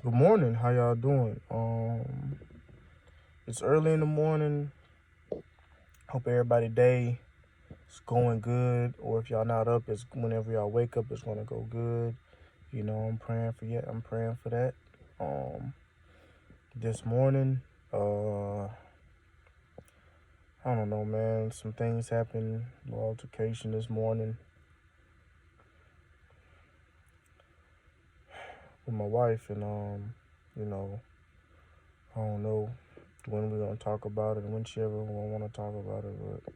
Good morning. How y'all doing? It's early in the morning. Hope everybody day is going good. Or if y'all not up, it's whenever y'all wake up, it's gonna go good. I'm praying for you. I'm praying for that. Um, this morning, uh, I don't know, man. Some things happened. A little altercation this morning with my wife, and you know, I don't know when we're gonna talk about it and when she ever gonna want to talk about it, but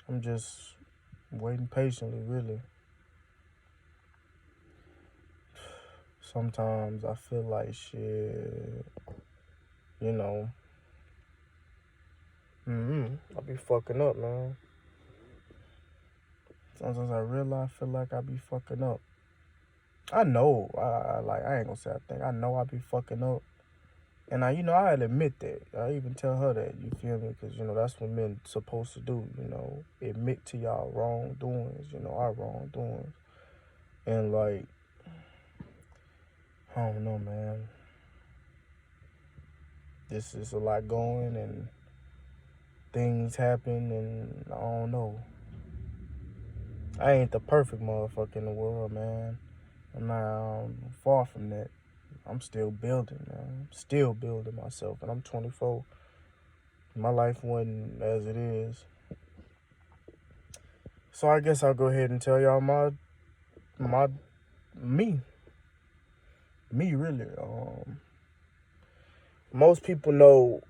I'm just waiting patiently, really. Sometimes I feel like shit, you know, I be fucking up, man. Sometimes I feel like I be fucking up. I know, I ain't gonna say I think, I know I be fucking up. And I'll admit that. I even tell her that, you feel me? Because, that's what men supposed to do, admit to y'all wrongdoings, our wrongdoings. And, like, I don't know, man. This is a lot going, and things happen, and I don't know. I ain't the perfect motherfucker in the world, man. I'm not far from that. I'm still building, man. I'm still building myself, and I'm 24. My life wasn't as it is. So I guess I'll go ahead and tell y'all my me. Me really. Most people know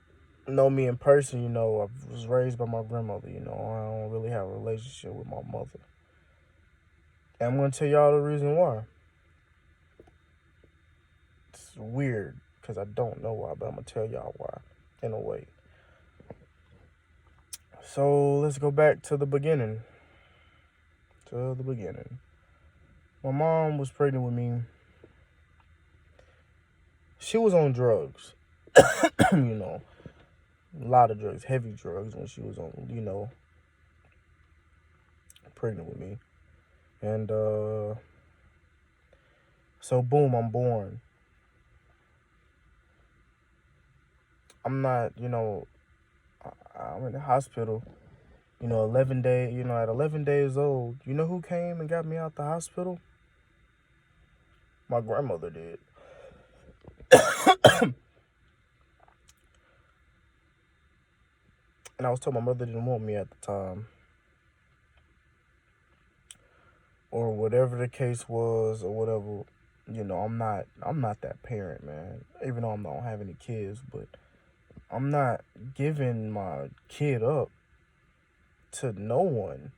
me in person, I was raised by my grandmother, I don't really have a relationship with my mother. And I'm gonna tell y'all the reason why. It's weird because I don't know why, but I'm gonna tell y'all why in a way. So let's go back to the beginning. My mom was pregnant with me. She was on drugs, a lot of drugs, heavy drugs when she was on, pregnant with me. And so boom, I'm born. I'm not, I'm in the hospital, 11 days, at 11 days old. You know who came and got me out the hospital? My grandmother did. And I was told my mother didn't want me at the time. Or whatever the case was, or whatever. I'm not that parent, man. Even though I don't have any kids, but I'm not giving my kid up to no one.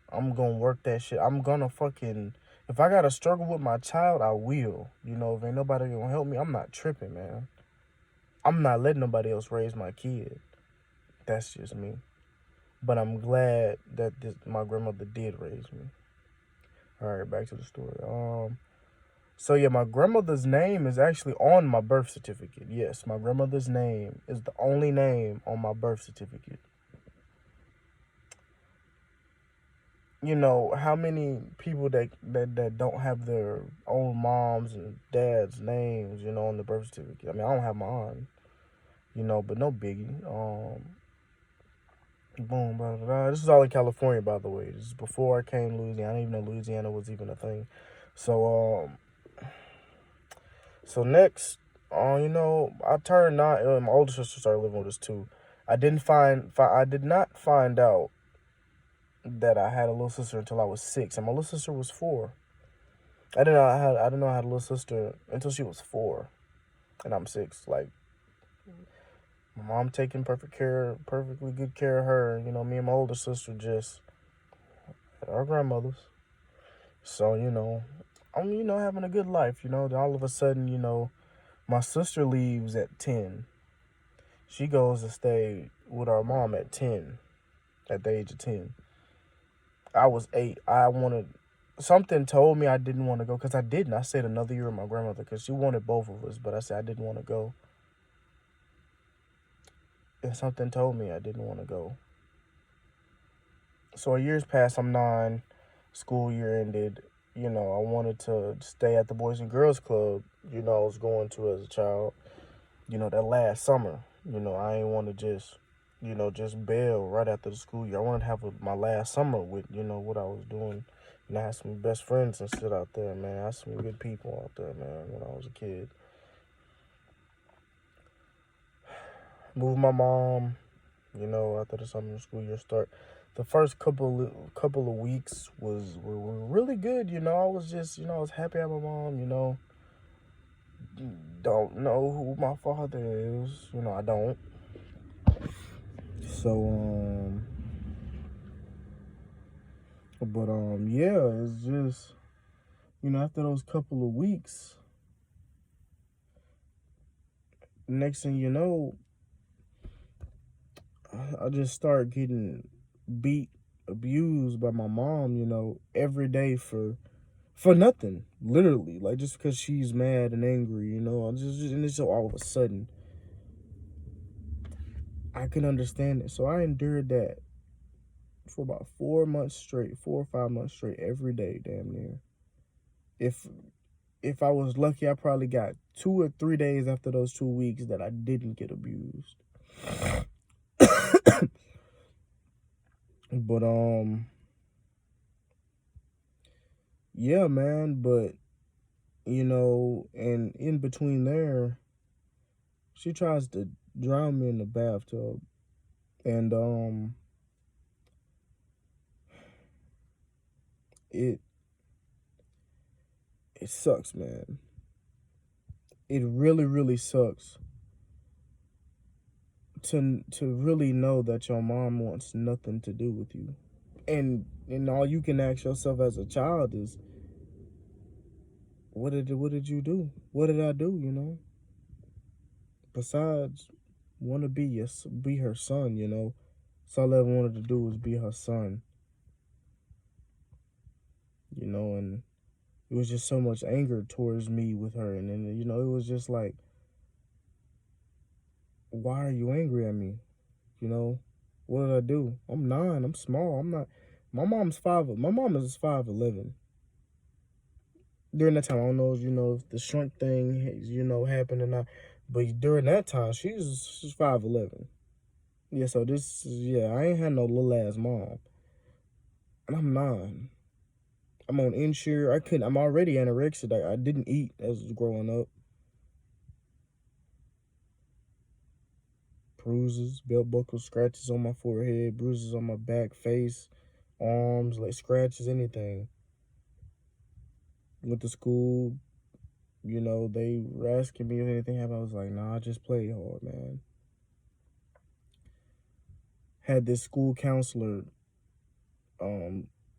I'm gonna work that shit. I'm gonna fucking, if I gotta struggle with my child, I will. If ain't nobody gonna help me, I'm not tripping, man. I'm not letting nobody else raise my kid. That's just me. But I'm glad that my grandmother did raise me. All right, back to the story. So yeah, my grandmother's name is actually on my birth certificate. Yes, my grandmother's name is the only name on my birth certificate. How many people that don't have their own moms and dads' names, on the birth certificate? I mean, I don't have mine, but no biggie. Boom, blah, blah, blah. This is all in California, by the way. This is before I came to Louisiana. I didn't even know Louisiana was even a thing. So next, I turned 9. My older sister started living with us too. I did not find out that I had a little sister until I was 6, and my little sister was 4. I didn't know I had a little sister until she was 4, and I'm 6. Like, my mom taking perfectly good care of her. Me and my older sister just our grandmothers. So I'm having a good life. Then all of a sudden, my sister leaves at 10. She goes to stay with our mom at 10, at the age of 10. I was 8. Something told me I didn't want to go, because I didn't. I stayed another year with my grandmother because she wanted both of us, but I said I didn't want to go. And something told me I didn't want to go. So a year's passed, I'm 9, school year ended. I wanted to stay at the Boys and Girls Club, I was going to as a child. That last summer, I ain't want to just bail right after the school year. I wanted to have my last summer with, what I was doing. I had some best friends and shit out there, man. I had some good people out there, man, when I was a kid. Moved my mom, after the summer school year start. The first couple of weeks were really good, I was just, I was happy at my mom, Don't know who my father is, I don't. So, yeah, it's just, after those couple of weeks, next thing you know, I just start getting beat, abused by my mom, every day for nothing, literally, like just because she's mad and angry, and it's all of a sudden. I can understand it. So I endured that for about 4 months straight, 4 or 5 months straight, every day, damn near. If I was lucky, I probably got 2 or 3 days after those 2 weeks that I didn't get abused. But yeah, man. But and in between there, she tries to drown me in the bathtub, and it it sucks, man. It really, really sucks to really know that your mom wants nothing to do with you, and all you can ask yourself as a child is, what did you do? What did I do? Besides, want to be her son. So all I ever wanted to do was be her son. And it was just so much anger towards me with her, and then it was just like, why are you angry at me? What did I do? I'm 9. I'm small. I'm not. My mom's 5. My mom is 5'11". During that time, I don't know if the shrink thing happened or not, but during that time, she's 5'11". Yeah, so I ain't had no little ass mom, and I'm 9. I'm on Ensure. I'm already anorexic. I didn't eat as growing up. Bruises, belt buckle scratches on my forehead, bruises on my back, face, arms, like scratches, anything. Went to school, they were asking me if anything happened. I was like, nah, I just played hard, man. Had this school counselor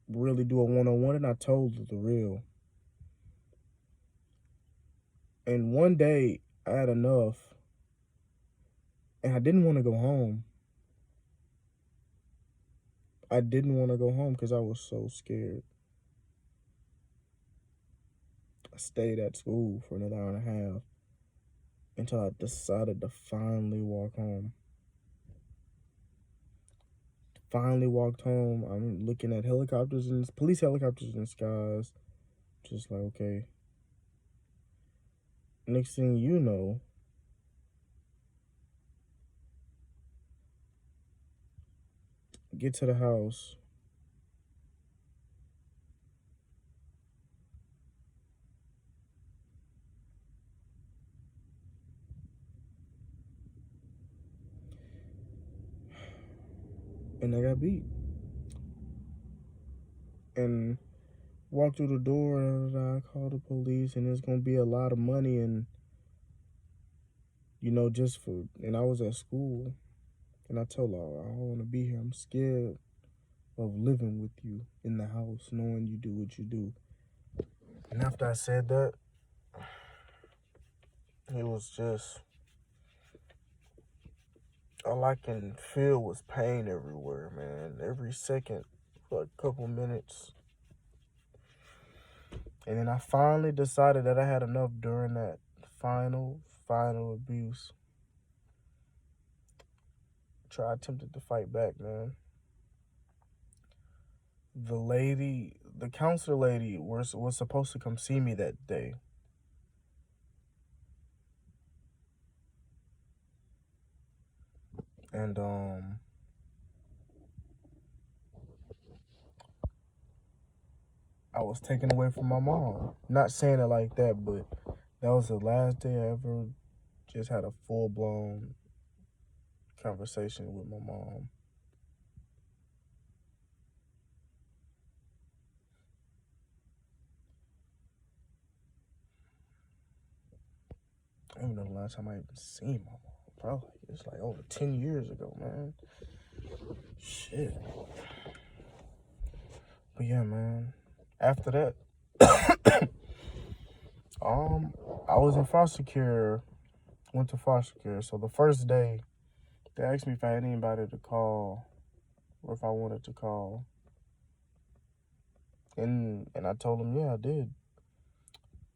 really do a one-on-one, and I told her the real. And one day, I had enough, and I didn't want to go home. I didn't want to go home because I was so scared. I stayed at school for another hour and a half until I decided to finally walk home. Finally walked home. I'm looking at police helicopters in the skies. Just like, okay. Next thing you know, get to the house. And I got beat. And walked through the door, and I called the police, and it's going to be a lot of money. And, and I was at school. And I told her, I don't want to be here. I'm scared of living with you in the house, knowing you do what you do. And after I said that, it was just, all I can feel was pain everywhere, man. Every second, for a couple minutes. And then I finally decided that I had enough during that final abuse. Attempted to fight back, man. The counselor lady was supposed to come see me that day. And I was taken away from my mom. Not saying it like that, but that was the last day I ever just had a full blown conversation with my mom. I don't even know the last time I even seen my mom. Probably it's like over 10 years ago, man. Shit. But yeah, man. After that, I was in foster care. Went to foster care. So the first day, they asked me if I had anybody to call, or if I wanted to call. And I told them, yeah, I did.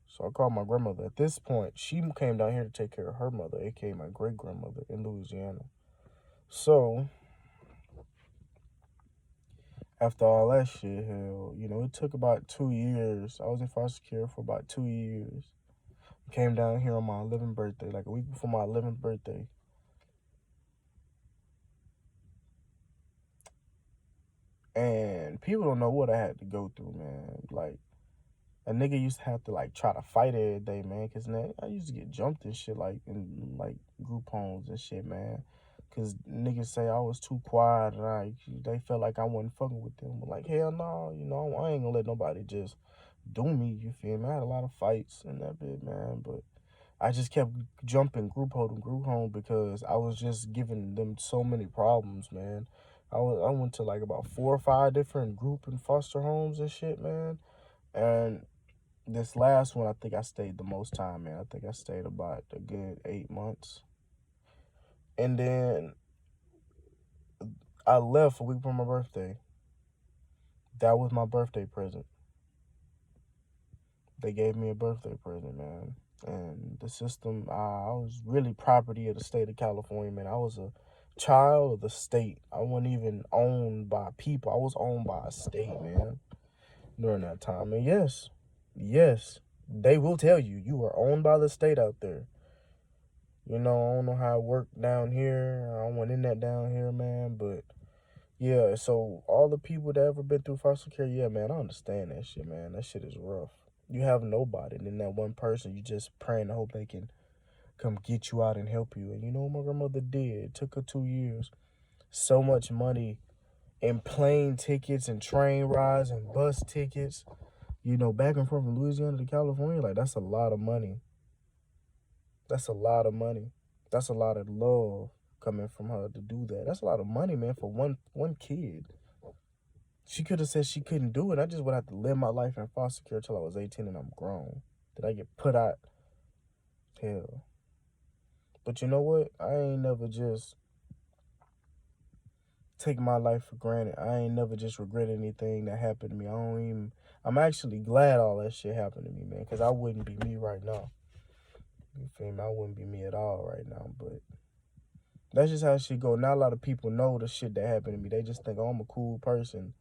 So I called my grandmother. At this point, she came down here to take care of her mother, aka my great grandmother in Louisiana. So after all that shit, hell, it took about 2 years. I was in foster care for about 2 years. Came down here on my 11th birthday, like a week before my 11th birthday. And people don't know what I had to go through, man. Like, a nigga used to have to, like, try to fight every day, man. Because, man, I used to get jumped and shit, like, in, like, group homes and shit, man. Because niggas say I was too quiet and they felt like I wasn't fucking with them. But, like, hell no, I ain't gonna let nobody just do me, you feel me? I had a lot of fights in that bit, man. But I just kept jumping group home because I was just giving them so many problems, man. I went to like about 4 or 5 different group and foster homes and shit, man. And this last one, I think I stayed the most time, man. I think I stayed about a good 8 months. And then I left a week before my birthday. That was my birthday present. They gave me a birthday present, man. And the system, I was really property of the state of California, man. I was a child of the state. I wasn't even owned by people. I was owned by a state, man, during that time. And yes, they will tell you, you are owned by the state out there. I don't know how it worked down here. I went in that down here, man. But yeah, so all the people that ever been through foster care, yeah, man, I understand that shit, man. That shit is rough. You have nobody, and then that one person, you just praying to hope they can come get you out and help you. And you know what my grandmother did? It took her 2 years. So much money in plane tickets and train rides and bus tickets, back and forth from Louisiana to California. Like, that's a lot of money. That's a lot of money. That's a lot of love coming from her to do that. That's a lot of money, man, for one kid. She could have said she couldn't do it. I just would have to live my life in foster care till I was 18 and I'm grown. Did I get put out? Hell. But you know what? I ain't never just take my life for granted. I ain't never just regret anything that happened to me. I'm actually glad all that shit happened to me, man, because I wouldn't be me right now. You feel me? I wouldn't be me at all right now, but that's just how shit go. Not a lot of people know the shit that happened to me. They just think, oh, I'm a cool person.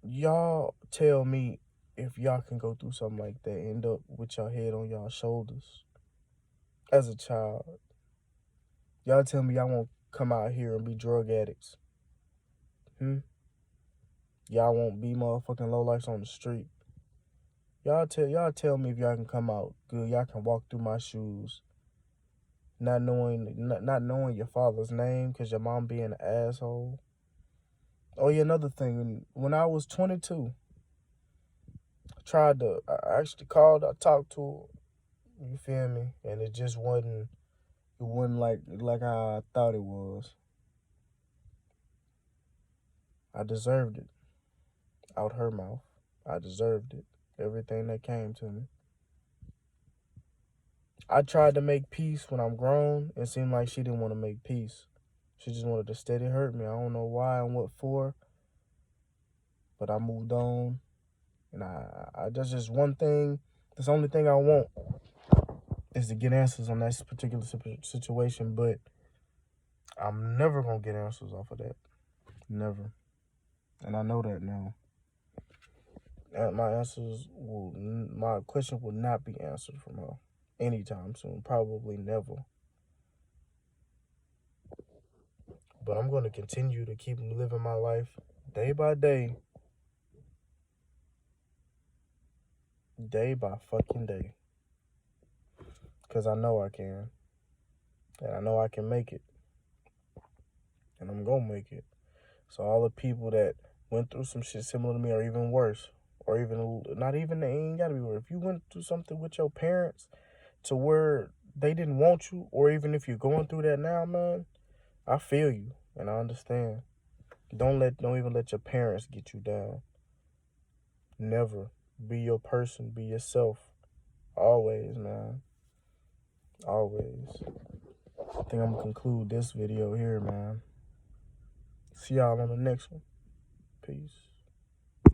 Y'all tell me if y'all can go through something like that, end up with your head on y'all shoulders as a child. Y'all tell me y'all won't come out here and be drug addicts. Y'all won't be motherfucking lowlifes on the street. Y'all tell me if y'all can come out good. Y'all can walk through my shoes, not knowing your father's name because your mom being an asshole. Oh yeah, another thing. When I was 22, I actually called. I talked to her. You feel me? And it just wasn't. It wasn't like how I thought it was. I deserved it. Out her mouth. I deserved it. Everything that came to me. I tried to make peace when I'm grown. It seemed like she didn't want to make peace. She just wanted to steady hurt me. I don't know why and what for. But I moved on. And I that's just one thing. That's the only thing I want is to get answers on that particular situation. But I'm never going to get answers off of that. Never. And I know that now. My question will not be answered from her anytime soon. Probably never. But I'm going to continue to keep living my life day by day. Day by fucking day. Because I know I can. And I know I can make it. And I'm going to make it. So all the people that went through some shit similar to me or even worse, or even not even, they ain't got to be worse. If you went through something with your parents to where they didn't want you, or even if you're going through that now, man, I feel you and I understand. Don't even let your parents get you down. Never. Be your person. Be yourself. Always, man. Always. I think I'm going to conclude this video here, man. See y'all on the next one. Peace.